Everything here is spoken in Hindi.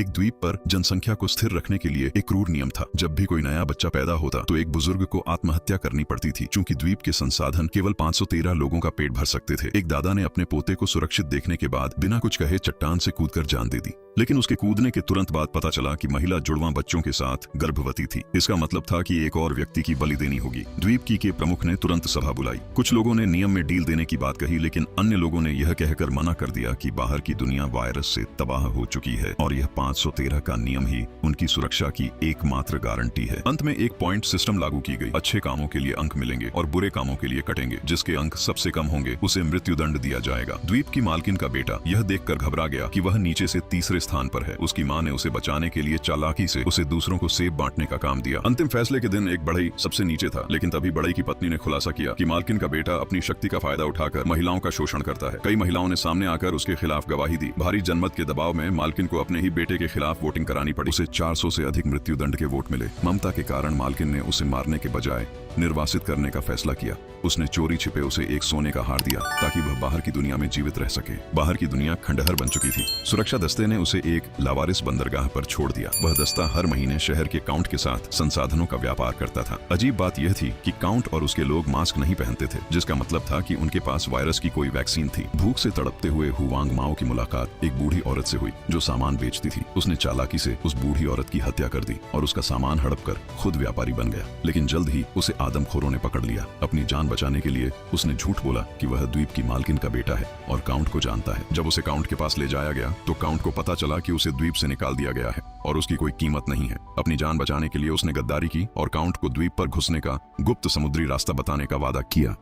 एक द्वीप पर जनसंख्या को स्थिर रखने के लिए एक क्रूर नियम था। जब भी कोई नया बच्चा पैदा होता तो एक बुजुर्ग को आत्महत्या करनी पड़ती थी, क्योंकि द्वीप के संसाधन केवल 513 लोगों का पेट भर सकते थे। एक दादा ने अपने पोते को सुरक्षित देखने के बाद बिना कुछ कहे चट्टान से कूदकर जान दे दी, लेकिन उसके कूदने के तुरंत बाद पता चला कि महिला जुड़वां बच्चों के साथ गर्भवती थी। इसका मतलब था कि एक और व्यक्ति की बलि देनी होगी। द्वीप के प्रमुख ने तुरंत सभा बुलाई। कुछ लोगों ने नियम में ढील देने की बात कही, लेकिन अन्य लोगों ने यह कहकर मना कर दिया कि बाहर की दुनिया वायरस से तबाह हो चुकी है और यह 513 का नियम ही उनकी सुरक्षा की एकमात्र गारंटी है। अंत में एक पॉइंट सिस्टम लागू की गई। अच्छे कामों के लिए अंक मिलेंगे और बुरे कामों के लिए कटेंगे। जिसके अंक सबसे कम होंगे उसे मृत्युदंड दिया जाएगा। द्वीप की मालकिन का बेटा यह देखकर घबरा गया कि वह नीचे से तीसरे स्थान पर है। उसकी मां ने उसे बचाने के लिए चालाकी से उसे दूसरों को सेब बांटने का काम दिया। अंतिम फैसले के दिन एक बढ़ई सबसे नीचे था, लेकिन तभी बढ़ई की पत्नी ने खुलासा किया कि मालकिन का बेटा अपनी शक्ति का फायदा उठाकर महिलाओं का शोषण करता है। कई महिलाओं ने सामने आकर उसके खिलाफ गवाही दी। भारी जनमत के दबाव में मालकिन को अपने ही बेटे के खिलाफ वोटिंग करानी पड़ी। उसे 400 से अधिक मृत्युदंड के वोट मिले। ममता के कारण मालकिन ने उसे मारने के बजाय निर्वासित करने का फैसला किया। उसने चोरी छिपे उसे एक सोने का हार दिया ताकि वह बाहर की दुनिया में जीवित रह सके। बाहर की दुनिया खंडहर बन चुकी थी। सुरक्षा दस्ते ने उसे एक लावारिस बंदरगाह पर छोड़ दिया। वह दस्ता हर महीने शहर के काउंट के साथ संसाधनों का व्यापार करता था। अजीब बात यह थी कि काउंट और उसके लोग मास्क नहीं पहनते थे, जिसका मतलब था कि उनके पास वायरस की कोई वैक्सीन थी। भूख से तड़पते हुए हुआंग माओ की मुलाकात एक बूढ़ी औरत से हुई जो सामान बेचती थी। उसने चालाकी से उस बूढ़ी औरत की हत्या कर दी और उसका सामान हड़प कर खुद व्यापारी बन गया। लेकिन जल्द ही उसे आदमखोरों ने पकड़ लिया। अपनी जान बचाने के लिए उसने झूठ बोला कि वह द्वीप की मालकिन का बेटा है और काउंट को जानता है। जब उसे काउंट के पास ले जाया गया तो काउंट को पता चला कि उसे द्वीप से निकाल दिया गया है और उसकी कोई कीमत नहीं है। अपनी जान बचाने के लिए उसने गद्दारी की और काउंट को द्वीप पर घुसने का गुप्त समुद्री रास्ता बताने का वादा किया।